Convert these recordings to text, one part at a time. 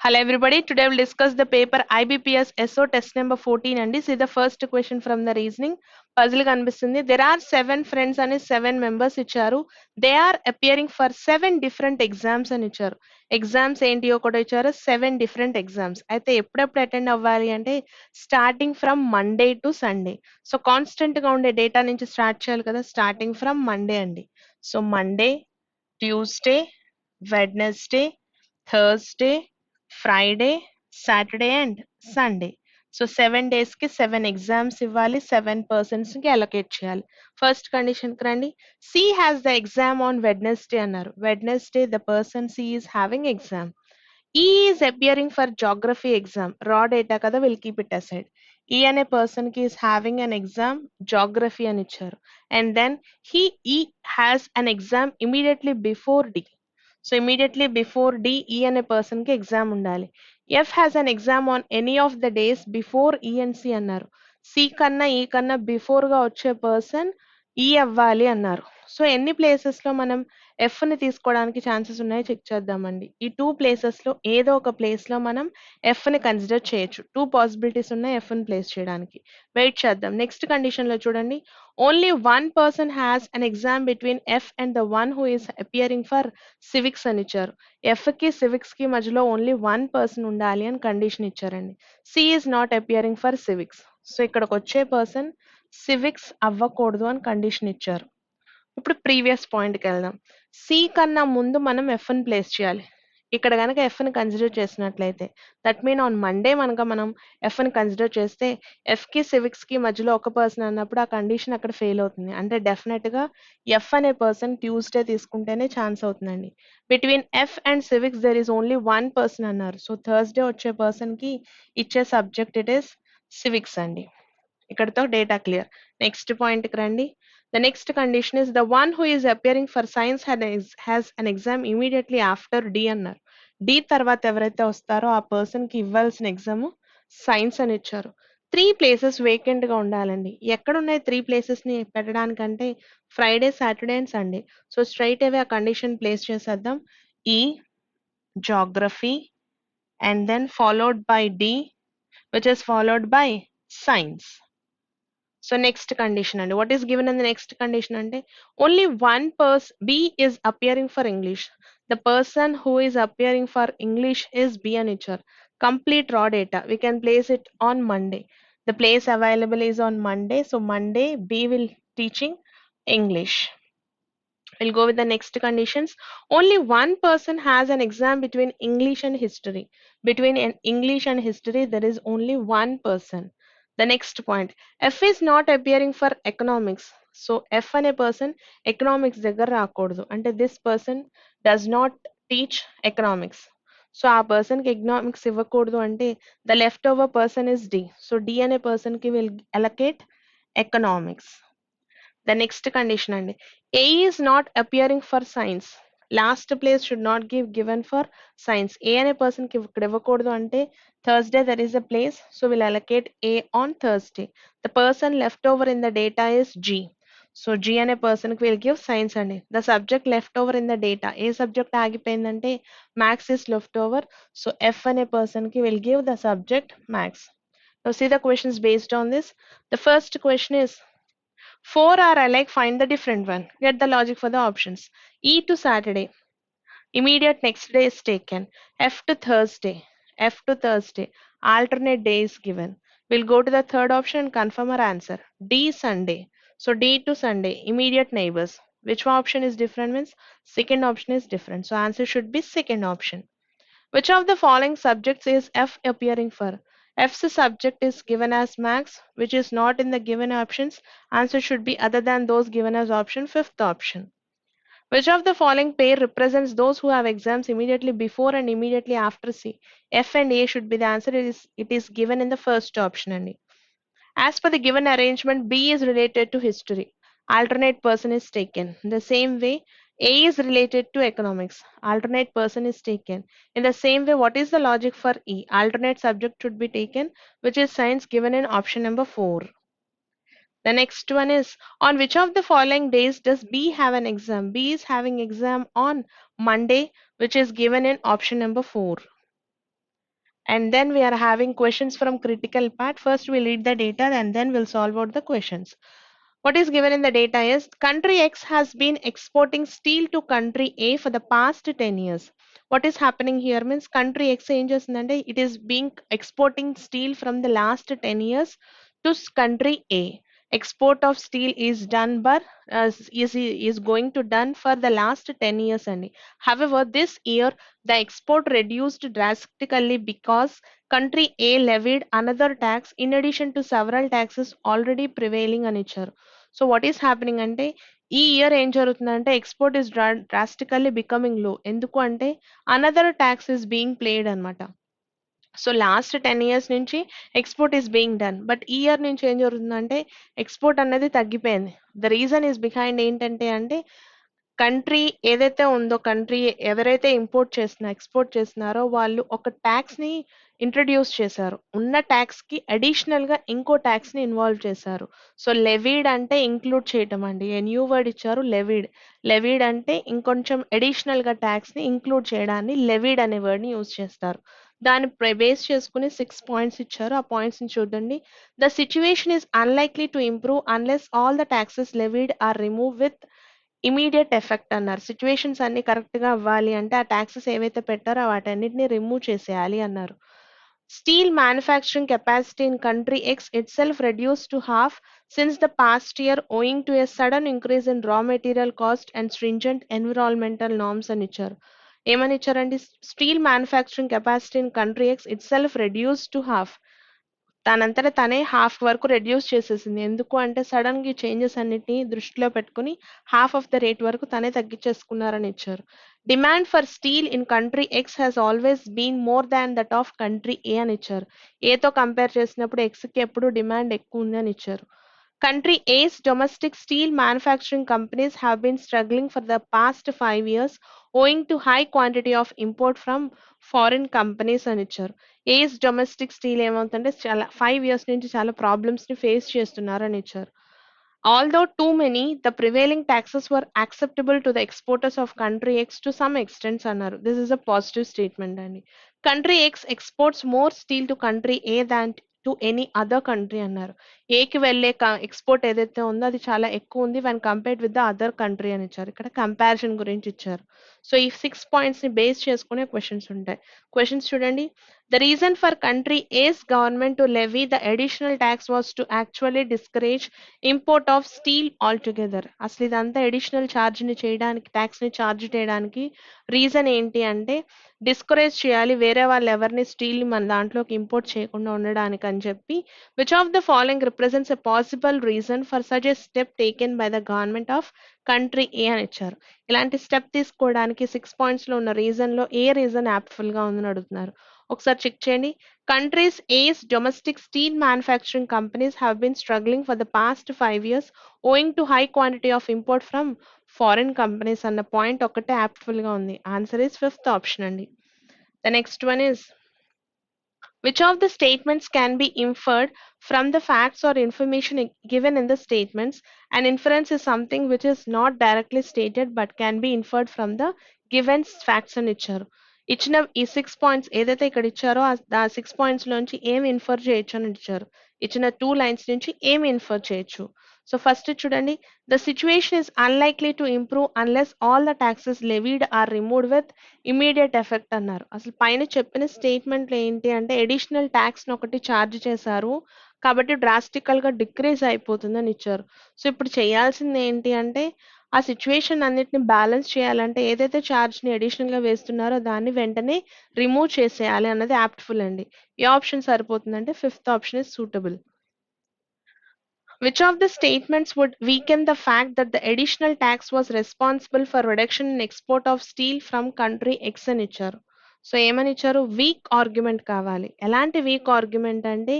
Hello everybody. Today we'll discuss the paper IBPS SO test number 14 and see the first question from the reasoning. Puzzle కనిపిస్తుంది. There are 7 friends and 7 members ఇచ్చారు. They are appearing for 7 different exams అని ఇచ్చారు. Exams ఏంటియో కూడా ఇచ్చారు. 7 different exams. అయితే ఎప్పుడెప్పుడు attend అవ్వాలి అంటే starting from Monday to Sunday. So constant గా ఉండే డేటా నుంచి స్టార్ట్ చేయాలి కదా. స్టార్టింగ్ ఫ్రమ్ మండే అండి. So Monday, Tuesday, Wednesday, Thursday, Friday, Saturday and Sunday. So 7 days కి 7 ఎగ్జామ్స్ ఇవ్వాలి. 7 persons కి అలొకేట్ చేయాలి. ఫస్ట్ కండిషన్ కి రండి. C has the exam on Wednesday అన్నారు. Wednesday the person C is having exam. E is appearing for geography exam. Raw data కదా, will keep it aside. E అనే person కి is having an exam geography అని ఇచ్చారు. And then E has an exam immediately before D. So immediately before D E అనే person కి exam ఉండాలి. F has an exam on any of the days before ఈ and C అన్నారు. C కన్నా ఈ కన్నా బిఫోర్ గా వచ్చే పర్సన్ ఈ అవ్వాలి అన్నారు. సో ఎన్ని ప్లేసెస్ లో మనం ఎఫ్ ని తీసుకోవడానికి ఛాన్సెస్ ఉన్నాయో చెక్ చేద్దామండి. ఈ 2 ప్లేసెస్ లో ఏదో ఒక ప్లేస్ లో మనం ఎఫ్ ని కన్సిడర్ చేయొచ్చు. 2 పాసిబిలిటీస్ ఉన్నాయి ఎఫ్ ని ప్లేస్ చేయడానికి. వెయిట్ చేద్దాం. నెక్స్ట్ కండిషన్ లో చూడండి. Only one person has an exam between F and the one who is appearing for civics అని ఇచ్చారు. ఎఫ్ కి సివిక్స్ కి మధ్యలో ఓన్లీ వన్ పర్సన్ ఉండాలి అని కండిషన్ ఇచ్చారండి. C is not appearing for civics. So ఇక్కడికి వచ్చే పర్సన్ సివిక్స్ అవ్వకూడదు అని కండిషన్ ఇచ్చారు. ఇప్పుడు ప్రీవియస్ పాయింట్కి వెళ్దాం. సి కన్నా ముందు మనం ఎఫ్ ని ప్లేస్ చేయాలి. ఇక్కడ కనుక ఎఫ్ ని కన్సిడర్ చేసినట్లయితే దట్ మీన్ ఆన్ మండే కనుక మనం ఎఫ్ ని కన్సిడర్ చేస్తే ఎఫ్ కి సివిక్స్ కి మధ్యలో ఒక పర్సన్ అన్నప్పుడు ఆ కండిషన్ అక్కడ ఫెయిల్ అవుతుంది. అంటే డెఫినెట్ గా ఎఫ్ అనే పర్సన్ ట్యూస్డే తీసుకుంటేనే ఛాన్స్ అవుతుందండి. Between F and civics there is only one person అన్నారు. సో థర్స్డే వచ్చే పర్సన్ కి ఇచ్చే సబ్జెక్ట్ ఇట్ ఈస్ సివిక్స్ అండి. ఇక్కడతో డేటా క్లియర్. నెక్స్ట్ పాయింట్ కి రండి. The next condition is the one who is appearing for science has an exam immediately after D అన్నారు. D తర్వాత ఎవరైతే వస్తారో ఆ పర్సన్ కి ఇవ్వాల్సిన ఎగ్జామ్ సైన్స్ అని ఇచ్చారు. 3 ప్లేసెస్ వేకెంట్ గా ఉండాలండి. ఎక్కడ ఉన్నాయి 3 ప్లేసెస్ ని పెట్టడానికంటే Friday, Saturday and Sunday. So straight away ఆ కండిషన్ ప్లేస్ చేసేద్దాం. E geography and then followed by D which is followed by science. So next condition and what is given in the next condition ante only one person B is appearing for English. The person who is appearing for English is B and HR. Complete raw data. We can place it on Monday. The place available is on Monday. So Monday B will teaching English. We'll go with the next conditions. Only one person has an exam between English and history. Between English and history, there is only one person. The next point, F is not appearing for economics. So F and a person economics దగ్గర రాకూడదు. అంటే this person does not teach economics. So ఆ person కి economics ఇవ్వకూడదు అంటే the leftover person is D. So D అనే person కి will allocate economics. The next condition and A is not appearing for science. Last place should not give given for science. A అనే person కి ఇక్కడ ఇవ్వకూడదు అంటే Thursday there is a place, so we'll allocate A on Thursday. The person left over in the data is G. So G అనే person కి will give science అండి. The subject left over in the data. A subject ఆగిపోయిందంటే maths is left over. So F అనే person కి will give the subject maths. Now see the questions based on this. The first question is 4 are alike, find the different one. Get the logic for the options. E to Saturday. Immediate next day is taken. F to Thursday. F to Thursday. Alternate day is given. We'll go to the third option and confirm our answer. D Sunday. So D to Sunday. Immediate neighbors. Which option is different means second option is different. So answer should be second option. Which of the following subjects is F appearing for? F's subject is given as max, which is not in the given options. Answer should be other than those given as option, fifth option. Which of the following pair represents those who have exams immediately before and immediately after C? F and A should be the answer. It is given in the first option only. As per the given arrangement, B is related to history. Alternate person is taken. In the same way, A is related to economics. Alternate person is taken. In the same way, what is the logic for E? Alternate subject should be taken, which is science given in option number 4. The next one is, on which of the following days does B have an exam? B is having exam on Monday, which is given in option number 4. and then we are having questions from critical part. First we'll read the data and then we'll solve out the questions. What is given in the data is country X has been exporting steel to country A for the past 10 years. What is happening here means country X ఏం చేస్తుందంటే it is being exporting steel from the last 10 years to country A. Export of steel is done but is going to done for the last 10 years only. However, this year the export reduced drastically because country A levied another tax in addition to several taxes already prevailing అని ఇచ్చారు. So what is happening అంటే ఈ year ఏం జరుగుతుందంటే export is drastically becoming లో, ఎందుకు అంటే another tax is being played అనమాట. సో లాస్ట్ 10 ఇయర్స్ నుంచి export is being done, but ఈ ఇయర్ నుంచి ఏం జరుగుతుందంటే ఎక్స్పోర్ట్ అనేది తగ్గిపోయింది. ద రీజన్ ఈస్ బిహైండ్ ఏంటంటే అంటే కంట్రీ ఏదైతే ఉందో, కంట్రీ ఎవరైతే ఎక్స్పోర్ట్ చేస్తున్నారో వాళ్ళు ఒక ట్యాక్స్ ని ఇంట్రడ్యూస్ చేశారు. ఉన్న ట్యాక్స్ కి అడిషనల్ గా ఇంకో ట్యాక్స్ ని ఇన్వాల్వ్ చేశారు. సో లెవీడ్ అంటే ఇంక్లూడ్ చేయటం అండి. న్యూ వర్డ్ ఇచ్చారు లెవీడ్. లెవీడ్ అంటే ఇంకొంచెం అడిషనల్ గా ట్యాక్స్ ని ఇంక్లూడ్ చేయడాన్ని లెవీడ్ అనే వర్డ్ ని యూజ్ చేస్తారు. దాన్ని బేస్ చేసుకుని 6 పాయింట్స్ ఇచ్చారు. ఆ పాయింట్స్ ని చూడండి. The situation is unlikely to improve unless all the taxes levied are remove with immediate effect అన్నారు. సిచ్యువేషన్స్ అన్ని కరెక్ట్ గా అవ్వాలి అంటే ఆ ట్యాక్సెస్ ఏవైతే పెట్టారో వాటన్నిటిని రిమూవ్ చేసేయాలి అన్నారు. Steel manufacturing capacity in country X it self reduce to half since the past year ఓయింగ్ to a sudden increase in raw material cost and stringent environmental norms అని ఇచ్చారు. ఏమని ఇచ్చారండి? Steel manufacturing capacity in country X it self reduce to half, తనంతట తనే half వరకు reduce చేసేసింది. ఎందుకు అంటే సడన్ గా చేంజెస్ అన్నిటిని దృష్టిలో పెట్టుకుని హాఫ్ ఆఫ్ ద రేట్ వరకు తనే తగ్గించేసుకున్నారని ఇచ్చారు. Demand for steel in country X has always been more than that of country A అని ఇచ్చారు. ఏతో కంపేర్ చేసినప్పుడు ఎక్స్ కి ఎప్పుడు డిమాండ్ ఎక్కువ ఉంది అని ఇచ్చారు. Country A's domestic steel manufacturing companies have been struggling for the past 5 years owing to high quantity of import from foreign companies అని ఇచ్చారు. ఏస్ డొమెస్టిక్ స్టీల్ ఏమవుతుందంటే చాలా 5 years నుంచి చాలా ప్రాబ్లమ్స్ ని ఫేస్ చేస్తున్నారు అని ఇచ్చారు. Although too many, the prevailing taxes were acceptable to the exporters of country X to some extent అన్నారు. This is a positive statement అండి. Country X exports more steel to country A than to any other country అన్నారు. ఏకి వెళ్ళే export ఏదైతే ఉందో అది చాలా ఎక్కువ ఉంది when compared with the other country అని ఇచ్చారు. ఇక్కడ కంపారిజన్ గురించి ఇచ్చారు. సో ఈ 6 పాయింట్స్ ని బేస్ చేసుకునే క్వశ్చన్స్ ఉంటాయి. క్వశ్చన్స్ చూడండి. The reason for country A's government to levy the additional tax was to actually discourage import of steel all together. అసలు ఇదంతా అడిషనల్ ఛార్జ్ ని చేయడానికి, ట్యాక్స్ ని ఛార్జ్ చేయడానికి రీజన్ ఏంటి అంటే డిస్కరేజ్ చేయాలి, వేరే వాళ్ళు ఎవరిని స్టీల్ మన దాంట్లోకి ఇంపోర్ట్ చేయకుండా ఉండడానికి అని చెప్పి. Which of the following represents a possible reason for such a step taken by the government of country A అని ఇచ్చారు. ఇలాంటి స్టెప్ తీసుకోవడానికి 6 పాయింట్స్ లో ఉన్న రీజన్ లో ఏ రీజన్ యాప్ట్ఫుల్ గా ఉందని అడుగుతున్నారు. ఒకసారి చెక్ చేయండి. Countries A's domestic steel manufacturing companies have been struggling for the past 5 years owing to high quantity of import from foreign companies అన్న పాయింట్ ఒకటే యాప్ట్ఫుల్ గా ఉంది. ఆన్సర్ ఇస్ 5th ఆప్షన్ అండి. The next one is which of the statements can be inferred from the facts or information given in the statements? An inference is something which is not directly stated but can be inferred from the given facts అని ఇచ్చారు. ఇచ్చిన ఈ 6 points ఏదైతే ఇక్కడ ఇచ్చారో ఆ 6 points లోంచి ఏం ఇన్ఫర్ చేయొచ్చు అని ఇచ్చారు. ఇచ్చిన 2 లైన్స్ నుంచి ఏం ఇన్ఫర్ చేయొచ్చు. సో ఫస్ట్ చూడండి. The situation is unlikely to improve unless all the taxes levied are removed with immediate effect అన్నారు. అసలు పైన చెప్పిన స్టేట్మెంట్లు ఏంటి అంటే అడిషనల్ ట్యాక్స్ ఒకటి ఛార్జ్ చేశారు కాబట్టి డ్రాస్టికల్ గా డిక్రీజ్ అయిపోతుందని ఇచ్చారు. సో ఇప్పుడు చేయాల్సింది ఏంటి అంటే ఆ సిచ్యువేషన్ అన్నిటిని బ్యాలెన్స్ చేయాలంటే ఏదైతే ఛార్జ్ ని అడిషనల్ గా వేస్తున్నారో దాన్ని వెంటనే రిమూవ్ చేసేయాలి అన్నది యాప్ట్ఫుల్ అండి. ఏ ఆప్షన్ సరిపోతుందంటే 5th option is suitable. Which of the statements would weaken the fact that the additional tax was responsible for reduction in export of steel from country X అని ఇచ్చారు. సో ఏమని ఇచ్చారు? వీక్ ఆర్గ్యుమెంట్ కావాలి. ఎలాంటి week argument అంటే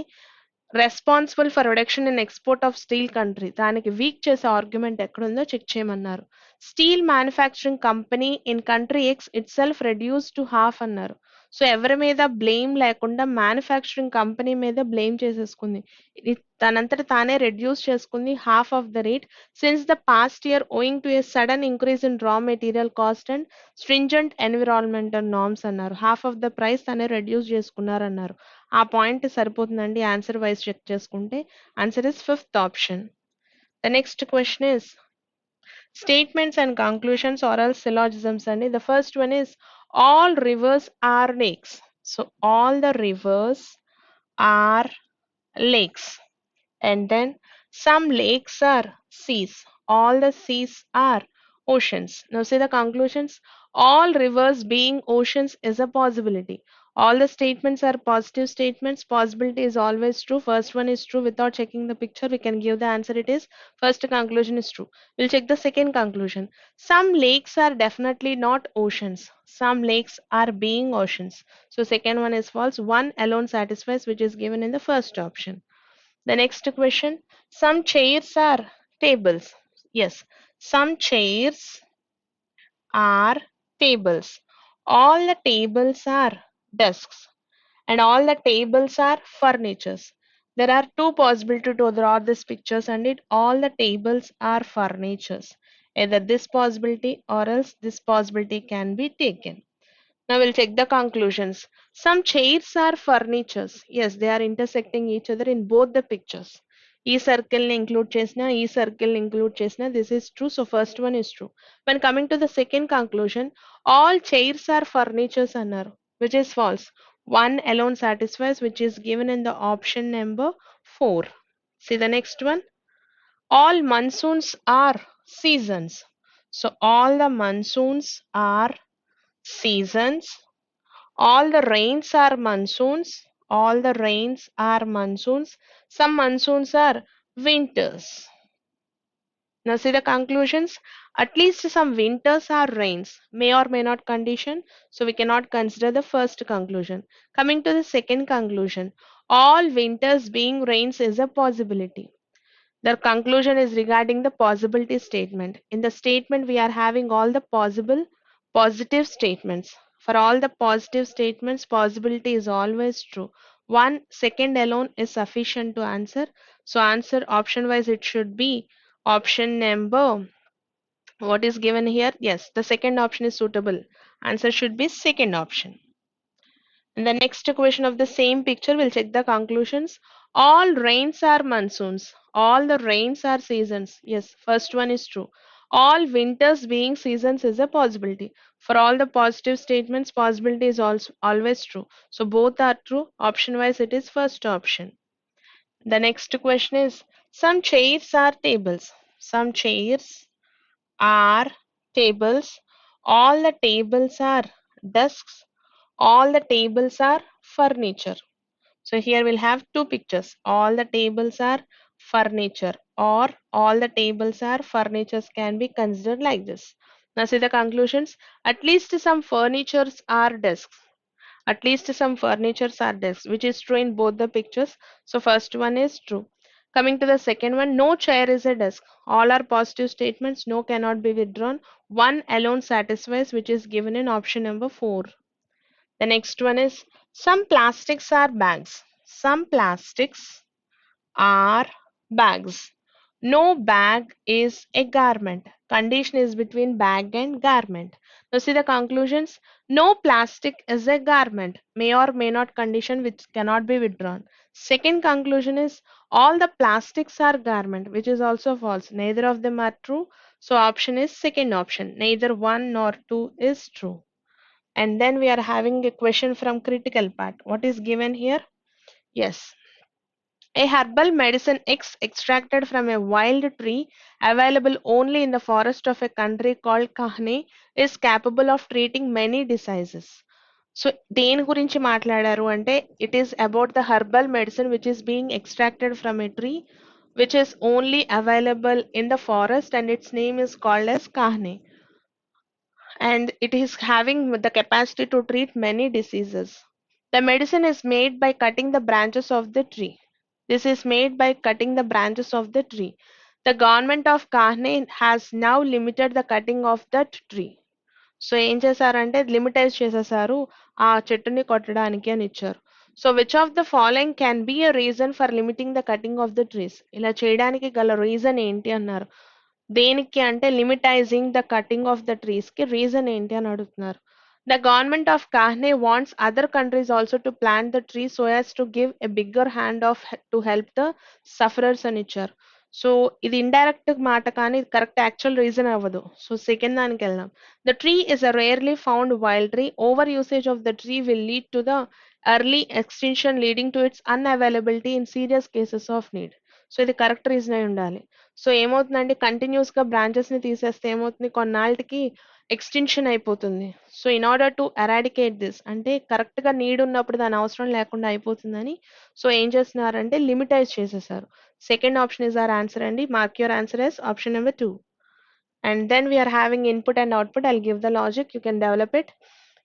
responsible for reduction in export of steel country, దానికి week చేసే argument ఎక్కడుందో చెక్ చేయమన్నారు. Steel manufacturing company in country X it self reduce to half అన్నారు. సో ఎవరి మీద బ్లేమ్ లేకుండా మ్యానుఫ్యాక్చరింగ్ కంపెనీ మీద బ్లేమ్ చేసేసుకుంది. ఇది తనంతట తానే రెడ్యూస్ చేసుకుంది half of the rate since the past year ఓయింగ్ to A sudden increase in raw material cost and stringent environmental norms అన్నారు. హాఫ్ ఆఫ్ ద ప్రైస్ తనే రెడ్యూస్ చేసుకున్నారన్నారు. ఆ పాయింట్ సరిపోతుందండి ఆన్సర్ వైజ్ చెక్ చేసుకుంటే. Answer is fifth option. The next question is statements and conclusions or else syllogisms. And the first one is all rivers are lakes. So all the rivers are lakes. And then some lakes are seas. All the seas are oceans. Now see the conclusions. All rivers being oceans is a possibility. All the statements are positive statements. Possibility is always true. First one is true. Without checking the picture, we can give the answer. It is first conclusion is true. We'll check the second conclusion. Some lakes are definitely not oceans. Some lakes are being oceans. So second one is false. One alone satisfies, which is given in the first option. The next question, some chairs are tables. Yes, some chairs are tables. All the tables are desks and all the tables are furnitures. There are two possibilities to draw these pictures and it all the tables are furnitures. Either this possibility or else this possibility can be taken. Now we'll check the conclusions. Some chairs are furnitures. Yes, they are intersecting each other in both the pictures. E circle ni include chesna, E circle ni include chesna. This is true. So first one is true. When coming to the second conclusion, all chairs are furnitures anar, which is false. One alone satisfies, which is given in the option number 4. See the next one. All monsoons are seasons. So all the monsoons are seasons. All the rains are monsoons. All the rains are monsoons. Some monsoons are winters. Now see the conclusions. At least some winters are rains. May or may not condition. So we cannot consider the first conclusion. Coming to the second conclusion. All winters being rains is a possibility. The conclusion is regarding the possibility statement. In the statement, we are having all the possible positive statements. For all the positive statements, possibility is always true. 1 second alone is sufficient to answer. So answer option wise, it should be option number. What is given here? Yes, the second option is suitable. Answer should be second option. In the next question of the same picture, we'll check the conclusions. All rains are monsoons. All the rains are seasons. Yes, first one is true. All winters being seasons is a possibility. For all the positive statements, possibility is also always true. So both are true. Option wise, it is first option. The next question is, some chairs are tables. Some chairs are tables. All the tables are desks. All the tables are furniture. So here we'll have two pictures. All the tables are furniture or all the tables are furnitures can be considered like this. Now see the conclusions. At least some furnitures are desks. At least some furnitures are desks, which is true in both the pictures. So first one is true. Coming to the second one, no chair is a desk. All are positive statements. No cannot be withdrawn. One alone satisfies, which is given in option number 4. The next one is some plastics are bags. Some plastics are bags. No bag is a garment. Condition is between bag and garment. Now see the conclusions. No plastic is a garment. May or may not condition which cannot be withdrawn. Second conclusion is all the plastics are garment, which is also false. Neither of them are true. So option is second option. Neither one nor two is true. And then we are having a question from critical part. What is given here? Yes. A herbal medicine X extracted from a wild tree available only in the forest of a country called Kahne is capable of treating many diseases. So దేని గురించి మాట్లాడారు అంటే it is about the herbal medicine which is being extracted from a tree which is only available in the forest and its name is called as Kahne, and it is having the capacity to treat many diseases. The medicine is made by cutting the branches of the tree. This is made by cutting the branches of the tree. The government of Kahne has now limited the cutting of that tree. So ఏం చేశారంటే లిమిటైజ్ చేసేసారు ఆ చెట్టుని కొట్టడానికి అని ఇచ్చారు. So which of the following can be a reason for limiting the cutting of the trees? ఇలా చేయడానికి గల రీజన్ ఏంటి అన్నారు. దేనికి అంటే లిమిటైజింగ్ the cutting of the trees కి రీజన్ ఏంటి అని అడుగుతున్నారు. The government of Kahne wants other countries also to plant the tree so as to give a bigger hand of to help the sufferers అని ఇచ్చారు. సో ఇది indirect మాట కానీ correct actual reason అవ్వదు. సో సెకండ్ దానికి వెళ్దాం. The tree is a rarely found wild tree. Overusage of the tree will lead to the early extinction, leading to its unavailability in serious cases of need. So ఇది correct reason అయి ఉండాలి. So ఏమవుతుందంటే continuous గా branches ని తీసేస్తే ఏమవుతుంది, కొన్నాళ్ళకి extension అయిపోతుంది. So in order to eradicate this అంటే కరెక్ట్ గా నీడ్ ఉన్నప్పుడు దాని అవసరం లేకుండా అయిపోతుందని సో ఏం చేస్తున్నారంటే లిమిటైజ్ చేసేసారు. Second option is our answer అండి. Mark your answer as option number 2. And then we are having input and output. I'll give the logic, you can develop it.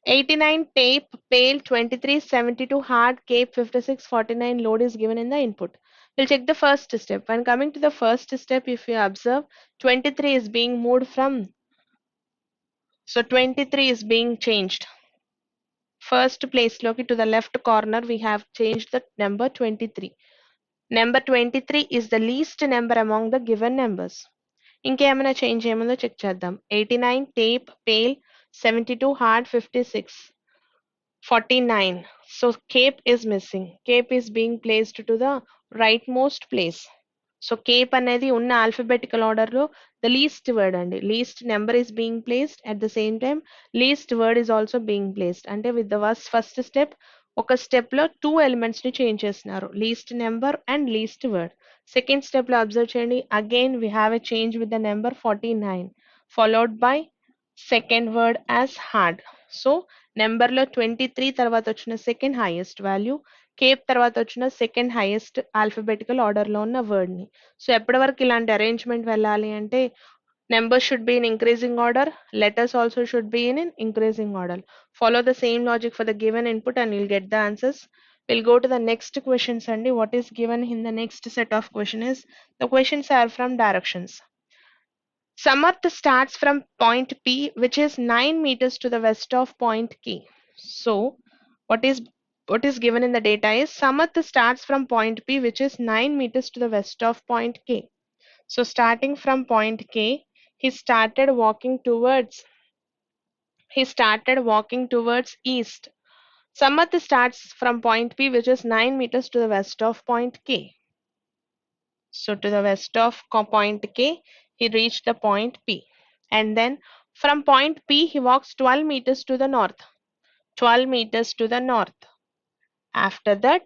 89 tape, pale 23, 72 hard, cape 56, 49 load is given in the input. We'll check the first step. When coming to the first step, if you observe, 23 is being moved from, so 23 is being changed. First place loki to the left corner, we have changed the number 23. Number 23 is the least number among the given numbers. ఇంకేమైనా change ఏముందో check చేద్దాం. 89 tape pale, 72 hard, 56 49. So Cape is missing. Cape is being placed to the rightmost place. So Cape అనేది ఉన్న alphabetical order లో the least word అండి. Least number is being placed at the same time least word is also being placed. అంటే with the first step ఒక step లో 2 elements ని change చేస్తున్నారు, least number and least word. Second step లో observe చేయండి, again we have a change with the number 49 followed by second word as hard. So number లో 23 తర్వాత వచ్చిన second highest value, Cape తర్వాత వచ్చిన సెకండ్ హైయెస్ట్ ఆల్ఫాబెటికల్ ఆర్డర్ లో ఉన్న word ని. సో ఎప్పటి వరకు ఇలాంటి అరేంజ్మెంట్ వెళ్ళాలి అంటే numbers should be in increasing order, letters also should be in increasing order. Follow the same logic for the given input and you'll get the answers. We'll go to the next question, Sandy. What is given in the next set of question is, the questions are from directions. Samarth starts from point P, which is 9 meters to the west of point K. So what is given in the data is Samarth starts from point P, which is 9 meters to the west of point K. So starting from point K, he started walking towards east. Samarth starts from point P, which is 9 meters to the west of point K. So to the west of point K, he reached the point P. And then from point P, he walks 12 meters to the north. 12 meters to the north. After that,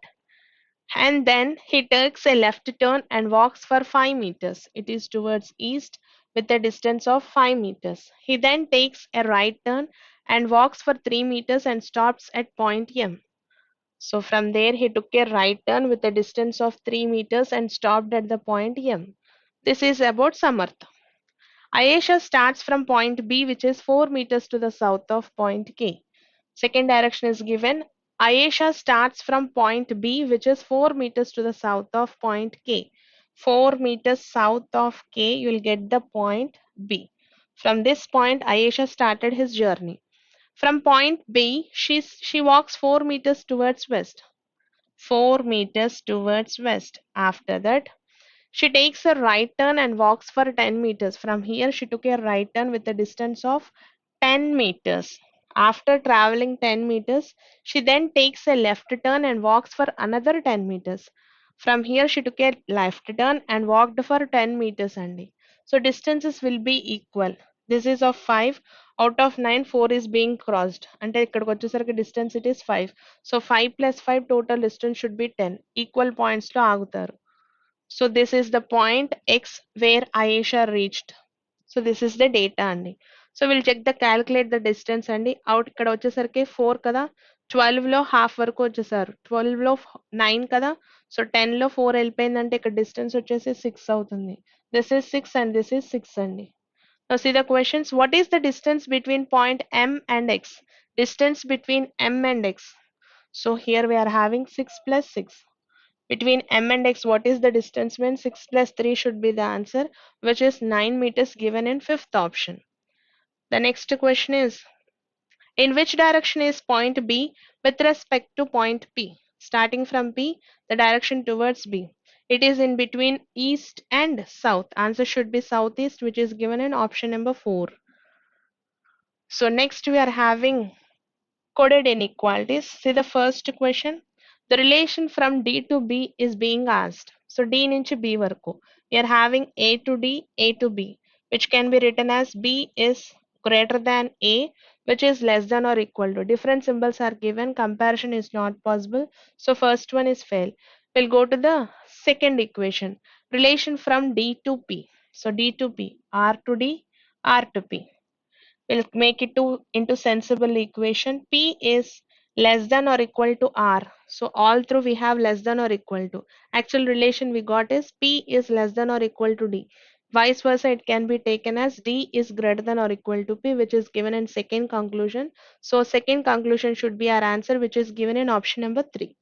and then he takes a left turn and walks for 5 meters. It is towards east with a distance of 5 meters. He then takes a right turn and walks for 3 meters and stops at point M. So from there he took a right turn with a distance of 3 meters and stopped at the point M. This is about Samarth. Ayesha starts from point B, which is 4 meters to the south of point K. Second direction is given. Ayesha starts from point B, which is 4 meters to the south of point K. 4 meters south of K, you will get the point B. From this point, Ayesha started his journey. From point B, she walks 4 meters towards west. 4 meters towards west. After that, she takes a right turn and walks for 10 meters. From here, she took a right turn with a distance of 10 meters. After traveling 10 meters, she then takes a left turn and walks for another 10 meters. From here, she took a left turn and walked for 10 meters only. So distances will be equal. This is of 5. Out of 9, 4 is being crossed. అంటే ఇక్కడికి వచ్చేసరికి distance it is 5. So 5 plus 5 total distance should be 10. Equal points లో ఆగుతారు. So this is the point X where Ayesha reached. So this is the data అండి. So will check the calculate the distance అండి. Out ఇక్కడ వచ్చేసరికి 4 కదా, 12 లో half వరకు వచ్చేసారు, 12 లో 9 కదా, సో 10 లో 4 వెళ్ళిపోయిందంటే ఇక్కడ డిస్టెన్స్ వచ్చేసి 6 అవుతుంది. This is 6 and this is 6 అండి. Now see the questions. What is the distance between point M and X? Distance between M and X. So here we are having 6 plus 6. Between M and X, what is the distance? Means 6 plus 3 should be the answer, which is 9 meters given in fifth option. The next question is, in which direction is point B with respect to point P? Starting from P, the direction towards B. It is in between east and south. Answer should be southeast, which is given in option number 4. So next we are having coded inequalities. See the first question. The relation from D to B is being asked. So D నుంచి B వరకు. We are having A to D, A to B, which can be written as B is greater than A, which is less than or equal to. Different symbols are given. Comparison is not possible. So first one is fail. We'll go to the second equation. Relation from D to P. So D to P, R to D, R to P. We'll make it into sensible equation. P is less than or equal to R. So all through we have less than or equal to. Actual relation we got is P is less than or equal to D. Vice versa, it can be taken as D is greater than or equal to P, which is given in second conclusion. So second conclusion should be our answer, which is given in option number 3.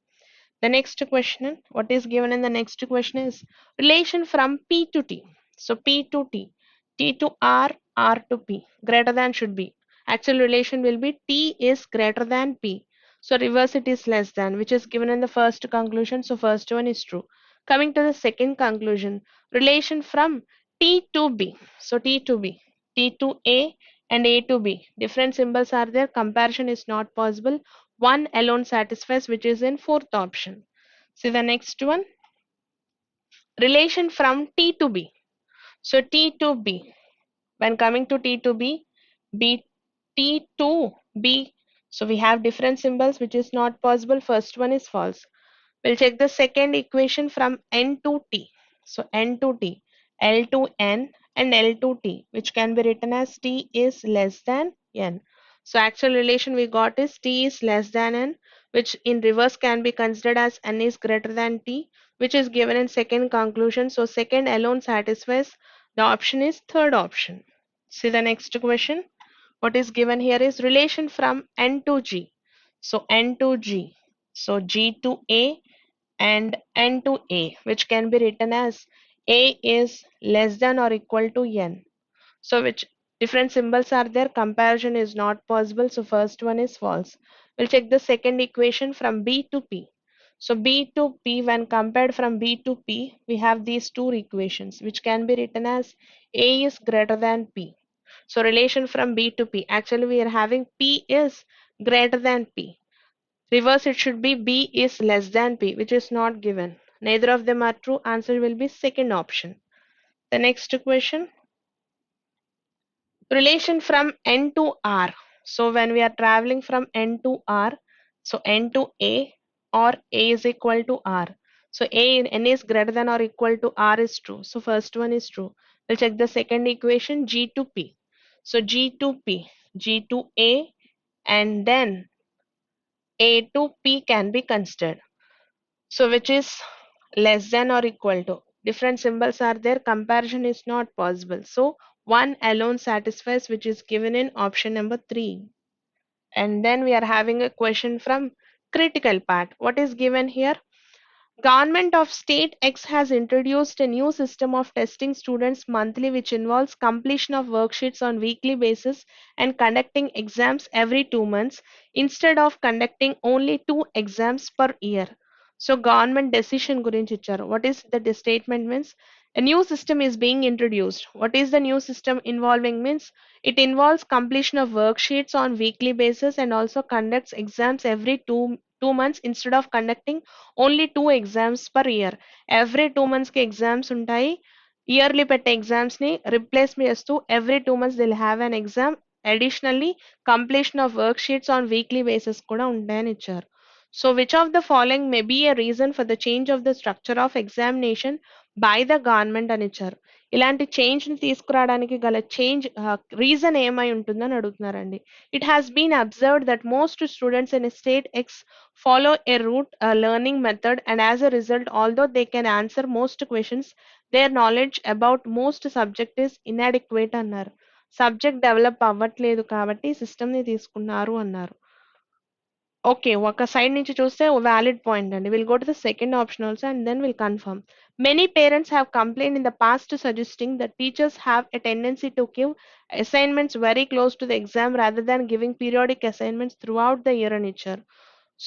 The next question, what is given in the next question is relation from P to T. So P to T, T to R, R to P, greater than should be. Actual relation will be T is greater than P. So reverse it is less than, which is given in the first conclusion. So first one is true. Coming to the second conclusion, relation from T to B. So T to B, T to A and A to B. Different symbols are there. Comparison is not possible. One alone satisfies, which is in fourth option. See the next one, relation from T to B. So T to B, when coming to T to B, B T to B. So we have different symbols, which is not possible. First one is false. We'll check the second equation from N to T. So N to T, L to N and L to T, which can be written as T is less than N. So actual relation we got is T is less than N, which in reverse can be considered as N is greater than T, which is given in second conclusion. So second alone satisfies. The option is third option. See the next question. What is given here is relation from N to G. So N to G. So G to A and N to A, which can be written as A is less than or equal to N. So which different symbols are there? Comparison is not possible. So first one is false. We'll check the second equation from B to P. So B to P, when compared from B to P, we have these two equations, which can be written as A is greater than P. So relation from B to P. Actually, we are having P is greater than P. Reverse, it should be B is less than P, which is not given. Neither of them are true. Answer will be second option. The next question, relation from N to R. So when we are traveling from N to R, so N to A or A is equal to R. So A in N is greater than or equal to R is true. So first one is true. We'll check the second equation, G to P. So G to P, G to A and then A to P can be considered. So which is less than or equal to. Different symbols are there. Comparison is not possible. So one alone satisfies, which is given in option number 3. And then we are having a question from critical part. What is given here? Government of State X has introduced a new system of testing students monthly, which involves completion of worksheets on weekly basis and conducting exams every 2 months instead of conducting only 2 exams per year. So government decision గురించి ఇచ్చారు. What is the statement means? A new system is being introduced. What is the new system involving means? It involves completion of worksheets on weekly basis and also conducts exams every two months instead of conducting only 2 exams per year. Every 2 monthsకి exams ఉంటాయి. Yearly పెట్టే ఎగ్జామ్స్ని replace చేస్తూ every 2 months they'll have an exam. Additionally completion of worksheets on weekly basis కూడా ఉంటాయని ఇచ్చారు. So which of the following may be a reason for the change of the structure of examination by the government అని ఇచ్చారు. ఇలాంటి చేంజ్ని తీసుకురావడానికి గల reason ఏమై ఉంటుందని అడుగుతున్నారండి. It has been observed that most students in state X follow a route learning method, and as a result, although they can answer most questions, their knowledge about most subject is inadequate అన్నారు. Subject develop అవ్వట్లేదు కాబట్టి సిస్టమ్ని తీసుకున్నారు అన్నారు. Okay. ఒక side నుంచి చూస్తే valid point అండి. Will go to the second option also and then will confirm. Many parents have complained in the past suggesting that teachers have a tendency to give assignments very close to the exam rather than giving periodic assignments throughout the year అని ఇచ్చారు.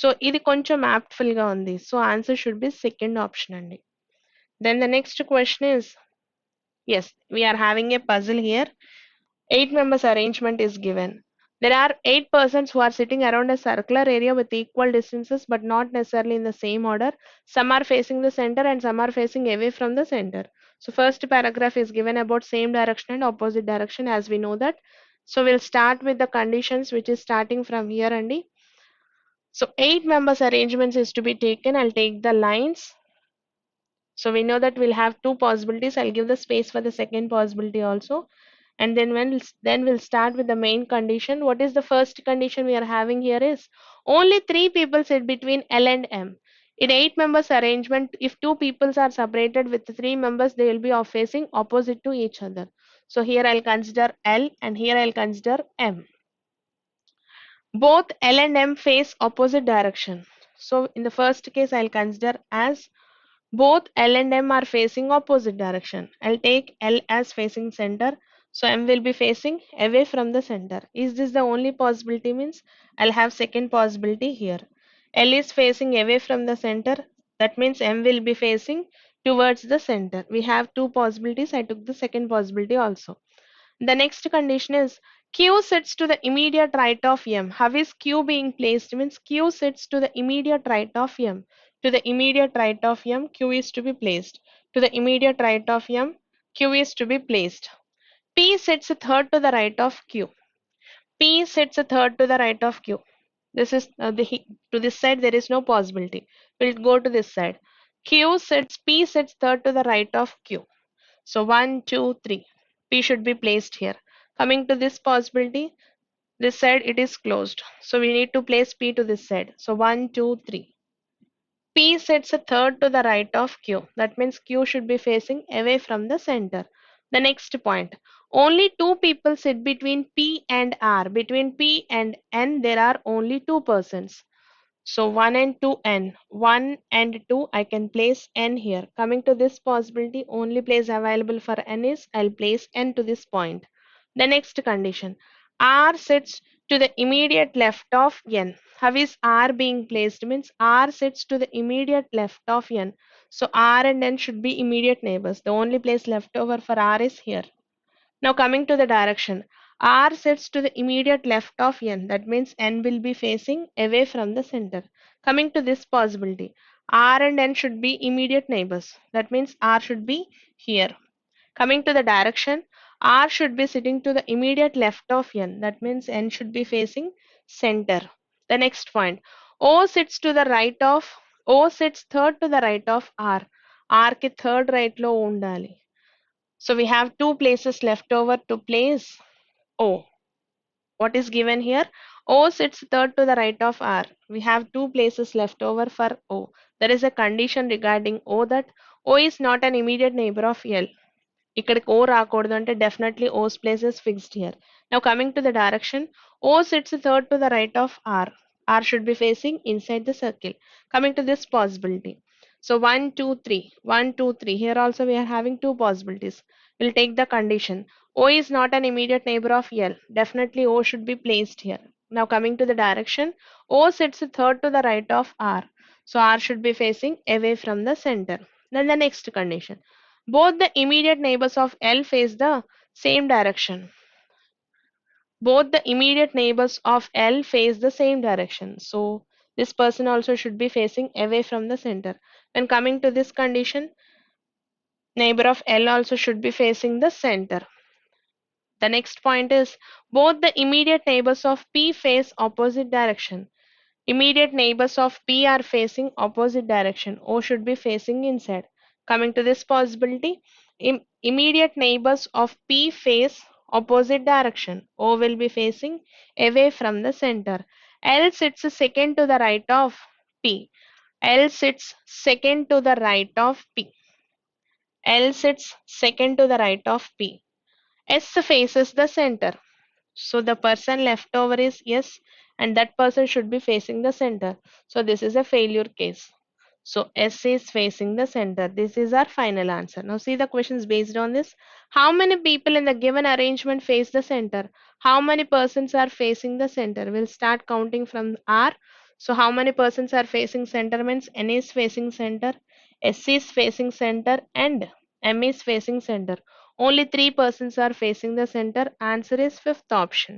So ఇది కొంచెం యాప్ట్‌ఫుల్ గా ఉంది. So answer should be second option అండి. Then the next question is, yes, we are having a puzzle here. 8 members arrangement is given. There are 8 persons who are sitting around a circular area with equal distances but not necessarily in the same order. Some are facing the center and some are facing away from the center. So first paragraph is given about same direction and opposite direction as we know that. So we'll start with the conditions which is starting from here only. So 8 members arrangements is to be taken. I'll take the lines. So we know that we'll have two possibilities. I'll give the space for the second possibility also. And then we'll start with the main condition. What is the first condition we are having here is only three people sit between L and M. In 8 members arrangement, if two peoples are separated with three members, they will be facing opposite to each other. So here I'll consider L and here I'll consider M. Both L and M face opposite direction. So in the first case, I'll consider as both L and M are facing opposite direction. I'll take L as facing center. So M will be facing away from the center. Is this the only possibility? Means I'll have second possibility here. L is facing away from the center. That means M will be facing towards the center. We have two possibilities. I took the second possibility also. The next condition is Q sits to the immediate right of M. How is Q being placed? Means Q sits to the immediate right of M. To the immediate right of M, Q is to be placed. To the immediate right of M, Q is to be placed. P sits a third to the right of Q. P sits a third to the right of Q. This is to this side there is no possibility. We'll go to this side. P sits third to the right of Q. So 1, 2, 3. P should be placed here. Coming to this possibility, this side it is closed. So we need to place P to this side. So 1, 2, 3. P sits a third to the right of Q. That means Q should be facing away from the center. The next point. Only two people sit between P and R. Between P and N, there are only two persons. So 1 and 2 N. 1 and 2, I can place N here. Coming to this possibility, only place available for N is I'll place N to this point. The next condition. R sits to the immediate left of N. How is R being placed? Means R sits to the immediate left of N. So R and N should be immediate neighbors. The only place left over for R is here. Now coming to the direction, R sits to the immediate left of N. That means N will be facing away from the center. Coming to this possibility, R and N should be immediate neighbors. That means R should be here. Coming to the direction, R should be sitting to the immediate left of N. That means N should be facing center. The next point, O sits third to the right of R. R ki third right lo undali. So we have two places left over to place O. What is given here? O sits third to the right of R. We have two places left over for O. There is a condition regarding O that O is not an immediate neighbor of L. ఇక్కడికి O రాకూడదు అంటే definitely O's place is fixed here. Now coming to the direction, O sits third to the right of R. R should be facing inside the circle. Coming to this possibility. So 1, 2, 3. 1, 2, 3. Here also we are having two possibilities. We'll take the condition. O is not an immediate neighbor of L. Definitely O should be placed here. Now coming to the direction, O sits third to the right of R. So R should be facing away from the center. Then the next condition. Both the immediate neighbors of L face the same direction. Both the immediate neighbors of L face the same direction. So this person also should be facing away from the center. When coming to this condition, neighbor of L also should be facing the center. The next point is both the immediate neighbors of P face opposite direction. Immediate neighbors of P are facing opposite direction. O should be facing inside. Coming to this possibility, immediate neighbors of P face opposite direction. O will be facing away from the center. L sits second to the right of P. L sits second to the right of P. L sits second to the right of P. S faces the center. So the person left over is S and that person should be facing the center. So this is a failure case. So S is facing the center. This is our final answer. Now see the questions based on this. How many people in the given arrangement face the center? How many persons are facing the center? We'll start counting from R. So how many persons are facing center means N is facing center, S is facing center, and M is facing center. Only 3 persons are facing the center. Answer is fifth option.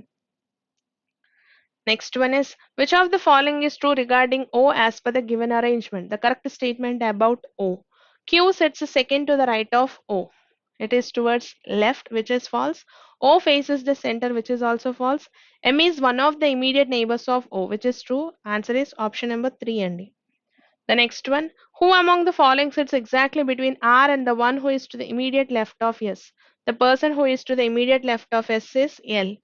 Next one is, which of the following is true regarding O as per the given arrangement? The correct statement about O. Q sits second to the right of O. It is towards left, which is false. O faces the center, which is also false. M is one of the immediate neighbors of O, which is true. Answer is option number 3 and D. The next one, who among the following sits exactly between R and the one who is to the immediate left of S? The person who is to the immediate left of S is L.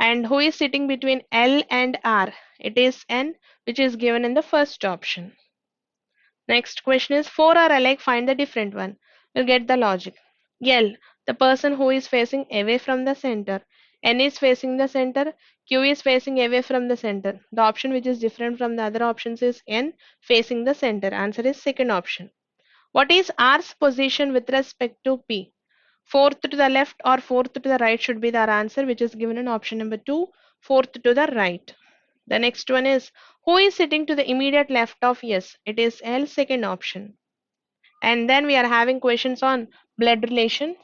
And who is sitting between L and R? It is N, which is given in the first option. Next question is, 4 are alike, find the different one. We'll get the logic. L, the person who is facing away from the center. N is facing the center. Q is facing away from the center. The option which is different from the other options is N, facing the center. Answer is second option. What is R's position with respect to P? Fourth to the left or fourth to the right should be our answer, which is given in option number 2, fourth to the right. The next one is, who is sitting to the immediate left of S? It is L, second option. And then we are having questions on blood relation.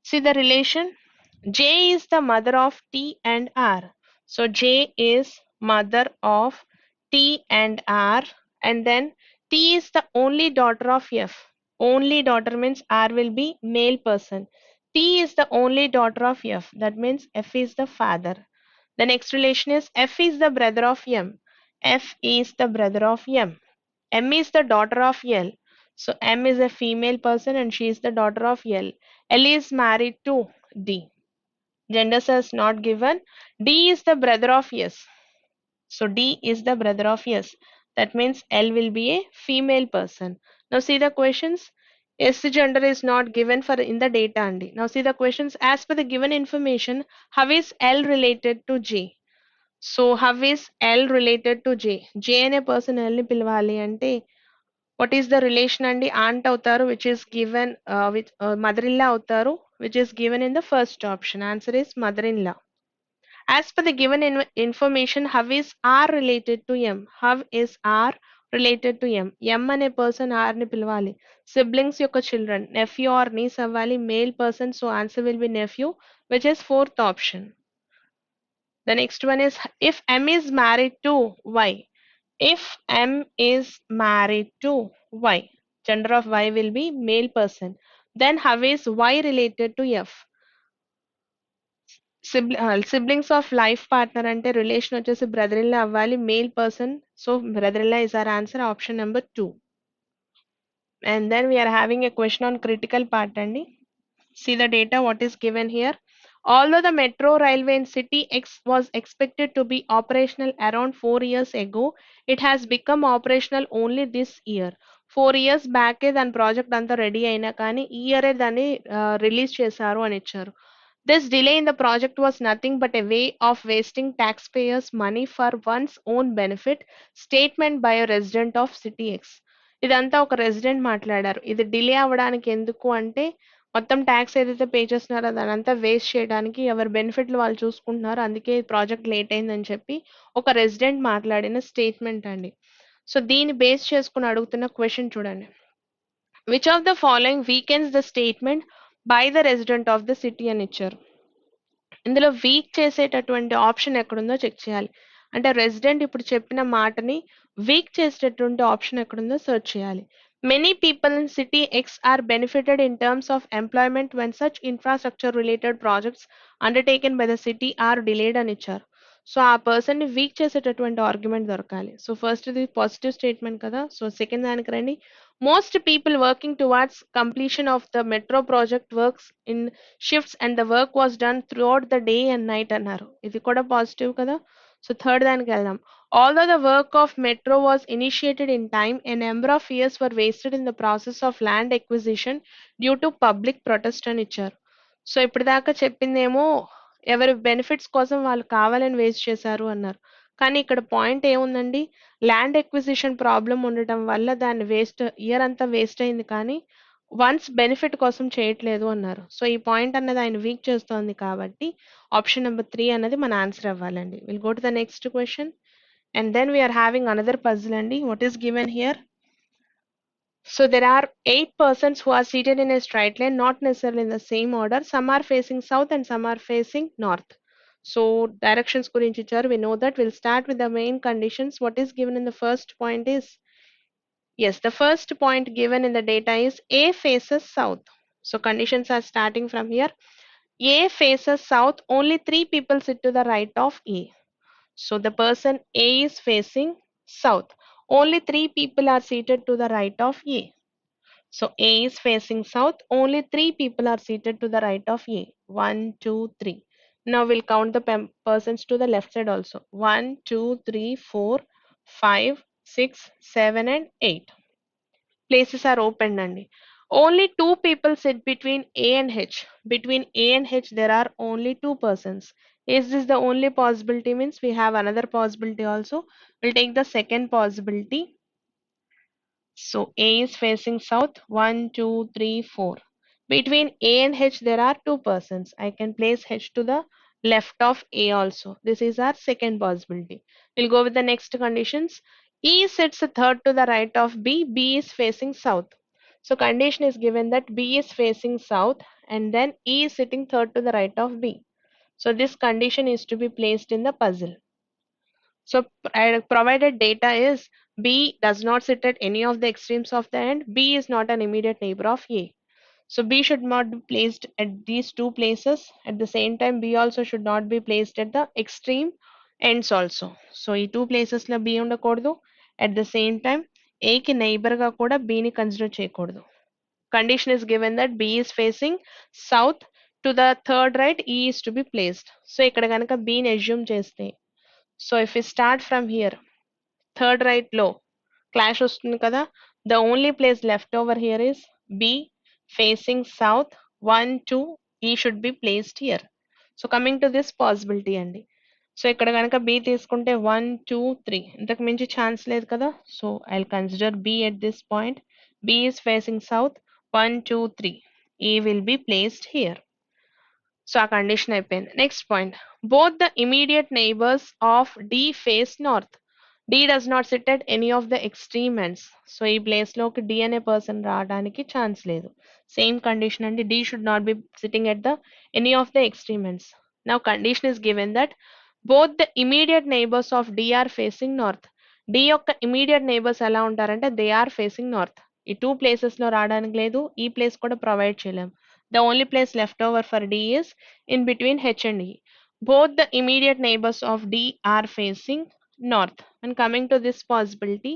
See the relation. J is the mother of T and R. So J is mother of T and R, and then T is the only daughter of F. Only daughter means R will be male person. T is the only daughter of F. That means F is the father. The next relation is F is the brother of M. F is the brother of M. M is the daughter of L. So M is a female person and she is the daughter of L. L is married to D. Genders is not given. D is the brother of S. So D is the brother of S. That means L will be a female person. Now see the questions. S gender is not given for in the data only. Now see the questions. As per the given information, how is L related to J? So how is L related to J? J అనే person L ని పిలవాలి అంటే what is the relation అండి? Aunt అవుతారు, which is given with mother-in-law అవుతారు, which is given in the first option. Answer is mother-in-law. As per the given information, how is R related to M? How is R related to M? M అనే person R ని పిలవాలి. Siblings యొక్క children, nephew or niece అవ్వాలి, male person, so answer will be nephew, which is fourth option. The next one is, if M is married to Y. If M is married to Y, gender of Y will be male person. Then how is Y related to F? Siblings of life partner ante relation వచ్చేసి brother in law అవ్వాలి, male person. So brother in law is our answer, option number 2. And then we are having a question on critical part అండి. See the data what is given here. Although the metro railway in city X was expected to be operational around 4 years ago, it has become operational only this year. 4 years back దాని project అంతా ready అయినా కానీ ఈ ఇయరే దాన్ని release చేశారు అని ఇచ్చారు. This delay in the project was nothing but a way of wasting taxpayers' money for one's own benefit. Statement by a resident of City X. ఇదంతా ఒక రెసిడెంట్ మాట్లాడారు. ఇది డిలే అవ్వడానికి ఎందుకు అంటే మొత్తం ట్యాక్స్ ఏదైతే పే చేస్తున్నారో దానంతా వేస్ట్ చేయడానికి ఎవరి బెనిఫిట్లు వాళ్ళు చూసుకుంటున్నారు, అందుకే ప్రాజెక్ట్ లేట్ అయిందని చెప్పి ఒక రెసిడెంట్ మాట్లాడిన స్టేట్మెంట్ అండి. సో దీన్ని బేస్ చేసుకుని అడుగుతున్న క్వశ్చన్ చూడండి. Which of the following weakens the statement by the resident of the city అని ఇచ్చారు. ఇందులో వీక్ చేసేటటువంటి ఆప్షన్ ఎక్కడుందో చెక్ చేయాలి. అంటే రెసిడెంట్ ఇప్పుడు చెప్పిన మాటని వీక్ చేసేటటువంటి ఆప్షన్ ఎక్కడుందో సెర్చ్ చేయాలి. Many people in city X are benefited in terms of employment when such infrastructure related projects undertaken by the city are delayed అని ఇచ్చారు. సో ఆ పర్సన్ ని వీక్ చేసేటటువంటి ఆర్గ్యుమెంట్ దొరకాలి. సో ఫస్ట్ ఇది పాజిటివ్ స్టేట్మెంట్ కదా. So second దానికి రండి. Most people working towards completion of the metro project works in shifts and the work was done through out the day and night అన్నారు. ఇది కూడా positive కదా. So third దానికి వెళ్దాం. Although the work of metro was initiated in time, a number of years were wasted in the process of land acquisition due to public protest అని ఇచ్చారు. So ఇప్పుడు దాకా చెప్పిందేమో ఎవరి బెనిఫిట్స్ కోసం వాళ్ళు కావాలని వేస్ట్ చేశారు అన్నారు. కానీ ఇక్కడ పాయింట్ ఏముందండి, ల్యాండ్ ఎక్విజిషన్ ప్రాబ్లమ్ ఉండటం వల్ల దాన్ని ఇయర్ అంతా వేస్ట్ అయింది కానీ వన్స్ బెనిఫిట్ కోసం చేయట్లేదు అన్నారు. సో ఈ పాయింట్ అన్నది ఆయన వీక్ చేస్తోంది కాబట్టి ఆప్షన్ నెంబర్ 3 అన్నది మన ఆన్సర్ అవ్వాలండి. Will go to the next question and then we are having another puzzle అండి. What is given here? So there are 8 persons who are seated in a straight line, not necessarily in the same order. Some are facing south and some are facing north. So directions gurinchi icharu. We know that. We'll start with the main conditions. What is given in the first point is, yes, the first point given in the data is A faces south. So conditions are starting from here. A faces south. Only 3 people sit to the right of A. So the person A is facing south. Only 3 people are seated to the right of A. So A is facing south. Only 3 people are seated to the right of A. 1, 2, 3. Now we'll count the persons to the left side also. 1, 2, 3, 4, 5, 6, 7, and 8. Places are opened only. Only 2 people sit between A and H. Between A and H, there are only 2 persons. Is this the only possibility? Means we have another possibility also. We'll take the second possibility. So A is facing south. 1, 2, 3, 4. Between A and H, there are 2 persons. I can place H to the left of A also. This is our second possibility. We'll go with the next conditions. E sits third to the right of B. B is facing south. So condition is given that B is facing south and then E is sitting third to the right of B. So this condition is to be placed in the puzzle. So provided data is B does not sit at any of the extremes of the end, B is not an immediate neighbor of A. So B should not be placed at these 2 places. At the same time, B also should not be placed at the extreme ends also. So ఈ 2 places లో B ఉండకూడదు. At the same time, A కి neighbor గా కూడా B ని consider చేయకూడదు. Condition is given that B is facing south to the third right, E is to be placed. So ఇక్కడ కనుక B ని assume చేస్తే, so if we start from here, third right low, clash వస్తుంది కదా. The only place left over here is B facing south. 1, 2, E should be placed here. So coming to this possibility అండి. So ఇక్కడ కనుక B తీసుకుంటే 1, 2, 3 ఇంతకు మించి chance లేదు కదా. So I'll consider B at this point. B is facing south. 1, 2, 3. E will be placed here. So ఆ condition అయిపోయింది. Next point, both the immediate neighbours of D face north. D does not sit at any of the extreme ends. So ఈ place లోకి D అనే person రావడానికి chance లేదు. Same condition అండి, D should not be sitting at the any of the extreme ends. Now condition is given that both the immediate neighbors of D are facing north. D యొక్క immediate neighbours ఎలా ఉంటారంటే they are facing north. ఈ 2 places లో రావడానికి లేదు, ఈ place కూడా provide చేయలేం. The only place left over for D is in between H and E. Both the immediate neighbors of D are facing north. And coming to this possibility,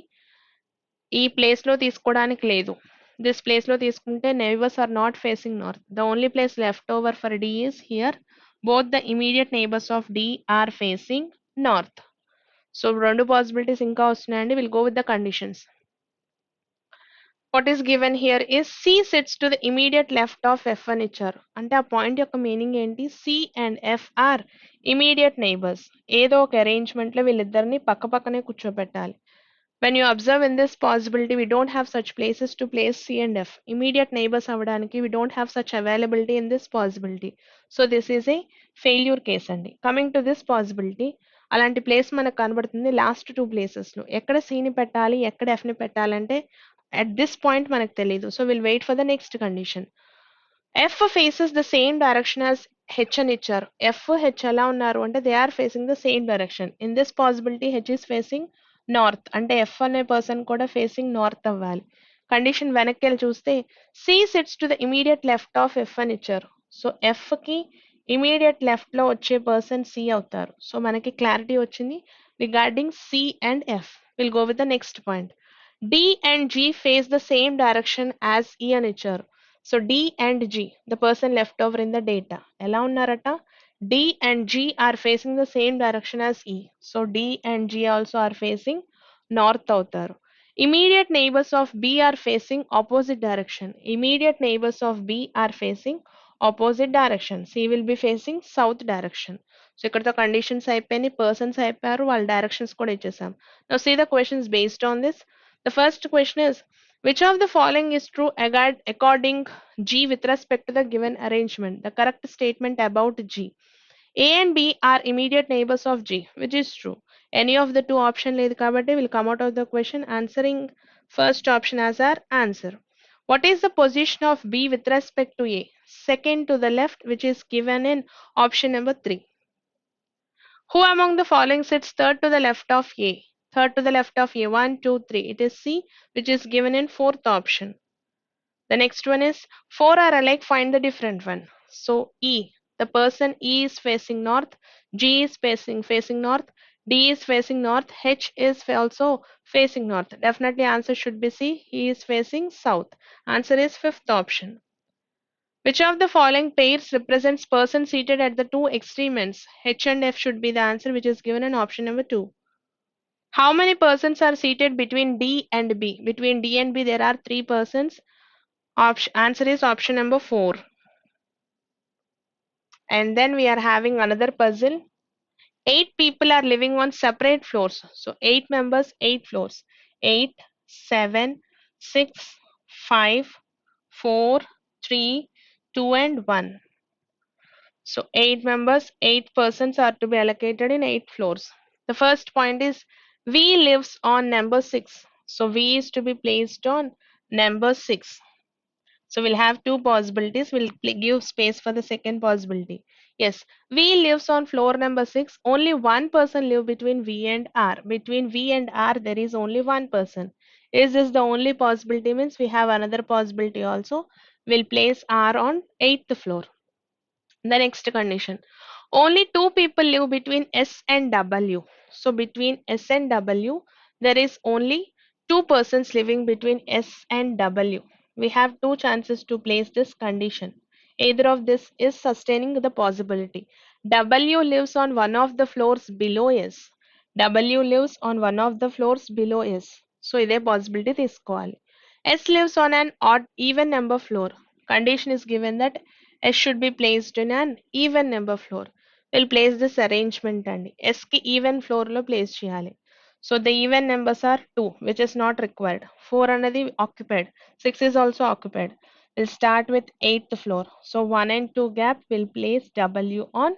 ఈ place లో తీసుకోవడానికి లేదు. This place లో తీసుకుంటే neighbors are not facing north. The only place left over for D is here. Both the immediate neighbors of D are facing north. So రెండు possibilities ఇంకా వస్తున్నాయండి. We'll go with the conditions. What is given here is C sits to the immediate left of F అని ఇచ్చారు. అంటే ఆ point యొక్క meaning ఏంటి? C and F are immediate neighbors. ఏదో ఒక arrangement లో వీళ్ళిద్దరిని పక్క పక్కనే కూర్చోబెట్టాలి. When you observe in this possibility, we don't have such places to place C and F. Immediate neighbors avvadaniki we don't have such availability in this possibility. So this is a failure case andi. Coming to this possibility, అలాంటి place మనకు కనబడుతుంది last 2 places లో. ఎక్కడ C ని పెట్టాలి, ఎక్కడ F ని పెట్టాలంటే at this point మనకు తెలియదు. So we'll wait for the next condition. F faces the same direction as H అని ఇచ్చారు. F, H ఎలా ఉన్నారు అంటే they are facing the same direction. In this possibility, H is facing north. అంటే F అనే person కూడా facing north అవ్వాలి. Condition వెనక్కి వెళ్ళి చూస్తే C sits to the immediate left of F అని ఇచ్చారు. సో F కి ఇమీడియట్ లెఫ్ట్ లో వచ్చే పర్సన్ C అవుతారు. సో మనకి క్లారిటీ వచ్చింది regarding C and F. We'll go with the next point. D and G face the same direction as E అని ఇచ్చారు. So D and G, the person left over in the data, ఎలా ఉన్నారట? D and G are facing the same direction as E. So D and G also are facing north అవుతారు. Immediate neighbors of B are facing opposite direction. Immediate neighbors of B are facing opposite direction. C will be facing south direction. So ఇక్కడతో conditions అయిపోయినాయి, persons అయిపోయారు, వాళ్ళ directions కూడా ఇచ్చేసాం. Now see the questions based on this. The first question is which of the following is true according G with respect to the given arrangement? The correct statement about G. A and B are immediate neighbors of G, which is true. Any of the two option లేదు కాబట్టి will come out of the question answering first option as our answer. What is the position of B with respect to A? Second to the left, which is given in option number 3. Who among the following sits third to the left of A? Third to the left of A, 1, 2, 3. It is C, which is given in fourth option. The next one is 4 are alike, find the different one. So E, the person E is facing north, G is facing north, D is facing north, H is also facing north. Definitely answer should be C, he is facing south. Answer is fifth option. Which of the following pairs represents person seated at the two extreme ends? H and F should be the answer, which is given in option number 2. How many persons are seated between D and B? Between D and B there are 3 persons. Answer is option number 4. And then we are having another puzzle. 8 people are living on separate floors. So 8 members, 8 floors. 8, 7, 6, 5, 4, 3, 2 and 1. So 8 members, 8 persons are to be allocated in 8 floors. The first point is V lives on number 6. So V is to be placed on number 6. So we'll have two possibilities. We'll give space for the second possibility. Yes, V lives on floor number 6. Only one person live between V and R. Between V and R, there is only one person. Is this the only possibility? Means we have another possibility also. We'll place R on 8th floor. The next condition. Only two people live between S and W. So between S and W, there is only two persons living between S and W. We have two chances to place this condition. Either of this is sustaining the possibility. W lives on one of the floors below S. W lives on one of the floors below S. So ఇదే possibility తీసుకోవాలి. S lives on an odd even number floor. Condition is given that S should be placed in an even number floor. We'll place this arrangement and S ki even floor lo place cheyali. So the even numbers are 2, which is not required. 4 another occupied. 6 is also occupied. We'll start with 8th floor. So 1 and 2 gap will place W on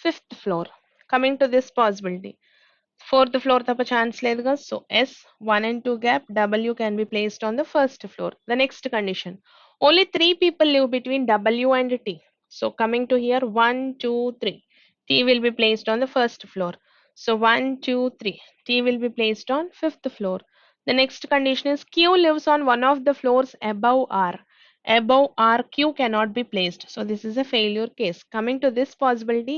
5th floor. Coming to this possibility. 4th floor tapa chance leduga. So S 1 and 2 gap W can be placed on the first floor. The next condition. Only 3 people live between W and T. So coming to here 1, 2, 3. T will be placed on the first floor. So 1, 2, 3. T will be placed on 5th floor. The next condition is Q lives on one of the floors above R. Above R, Q cannot be placed. So this is a failure case. Coming to this possibility,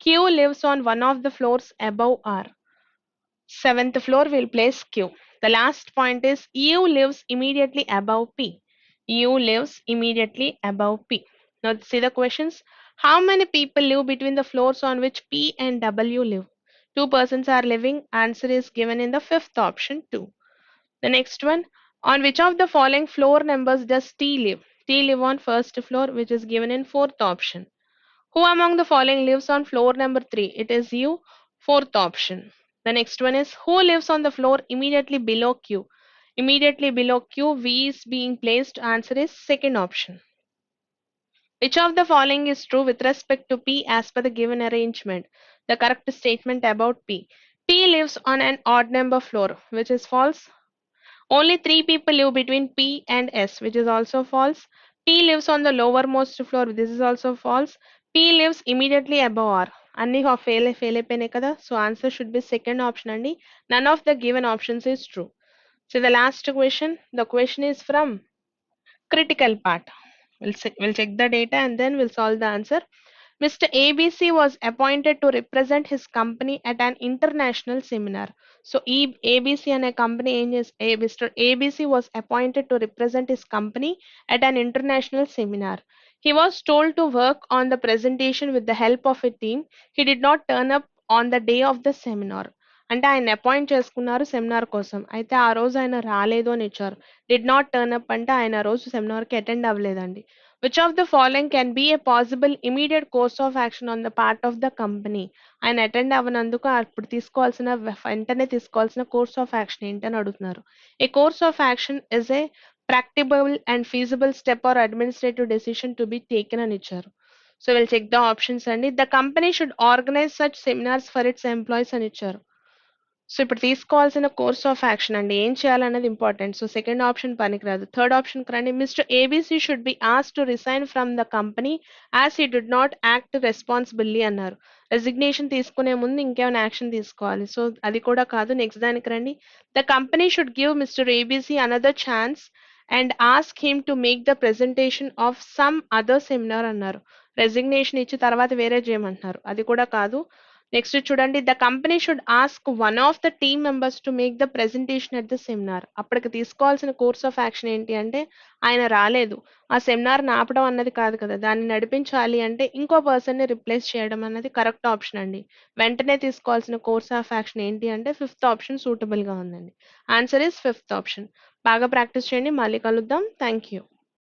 Q lives on one of the floors above R. 7th floor will place Q. The last point is U lives immediately above P. U lives immediately above P. Now see the questions. How many people live between the floors on which P and W live? Two persons are living. Answer is given in the fifth option 2. The next one. On which of the following floor numbers does T live? T live on first floor, which is given in fourth option. Who among the following lives on floor number 3? It is U, fourth option. The next one is who lives on the floor immediately below Q? Immediately below Q, V is being placed. Answer is second option. Which of the following is true with respect to P as per the given arrangement? The correct statement about P. P lives on an odd number floor, which is false. Only 3 people live between P and S, which is also false. P lives on the lowermost floor. This is also false. P lives immediately above R. Anni fail అయిపోయినాయి కదా. So answer should be second option అండి. None of the given options is true. So the last question. The question is from critical part. We'll check the data and then we'll solve the answer. Mr. ABC was appointed to represent his company at an international seminar. So ABC and a company Mr. ABC was appointed to represent his company at an international seminar. He was told to work on the presentation with the help of a team. He did not turn up on the day of the seminar. అంటే ఆయన appoint చేసుకున్నారు seminar కోసం. అయితే ఆ రోజు ఆయన రాలేదు అని ఇచ్చారు. డిడ్ నాట్ టర్న్ అప్ అంటే ఆయన ఆ రోజు సెమినార్కి అటెండ్ అవ్వలేదండి. Which of the following can be a possible immediate course of action on the part of the company? ఆయన అటెండ్ అవ్వనందుకు అప్పుడు తీసుకోవాల్సిన వెంటనే తీసుకోవాల్సిన కోర్స్ ఆఫ్ యాక్షన్ ఏంటని అడుగుతున్నారు. A course of action is a practicable and feasible step or administrative decision to be taken అని ఇచ్చారు. So will check the options అండి. The company should organise such seminars for its employees అని ఇచ్చారు. So ఇప్పుడు తీసుకోవాల్సిన course of action అండి. ఏం చేయాలన్నది ఇంపార్టెంట్. సో సెకండ్ ఆప్షన్ పనికిరాదు. థర్డ్ ఆప్షన్‌కి రండి. Mr ABC should be asked to resign from the company as he did not act responsibly అన్నారు. రెసిగ్నేషన్ తీసుకునే ముందు ఇంకేమైనా యాక్షన్ తీసుకోవాలి. సో అది కూడా కాదు. నెక్స్ట్ దానికి రండి. The company should give mister ABC another chance and ask him to make the presentation of some other seminar అన్నారు. రెసిగ్నేషన్ ఇచ్చి తర్వాత వేరే చేయమంటున్నారు. అది కూడా కాదు. నెక్స్ట్ చూడండి. The company should ask one of the team members to make the presentation at the seminar. అప్పటికి తీసుకోవాల్సిన కోర్స్ ఆఫ్ యాక్షన్ ఏంటి అంటే ఆయన రాలేదు. ఆ సెమినార్ ఆపడం అన్నది కాదు కదా! దాన్ని నడిపించాలి అంటే ఇంకో పర్సన్‌ని రిప్లేస్ చేయడం అన్నది కరెక్ట్ ఆప్షన్ అండి. వెంటనే తీసుకోవాల్సిన కోర్స్ ఆఫ్ యాక్షన్ ఏంటి అంటే ఫిఫ్త్ ఆప్షన్ సూటబుల్‌గా ఉందండి. Answer is fifth option. బాగా ప్రాక్టీస్ చేయండి. మళ్ళీ కలుద్దాం. Thank you.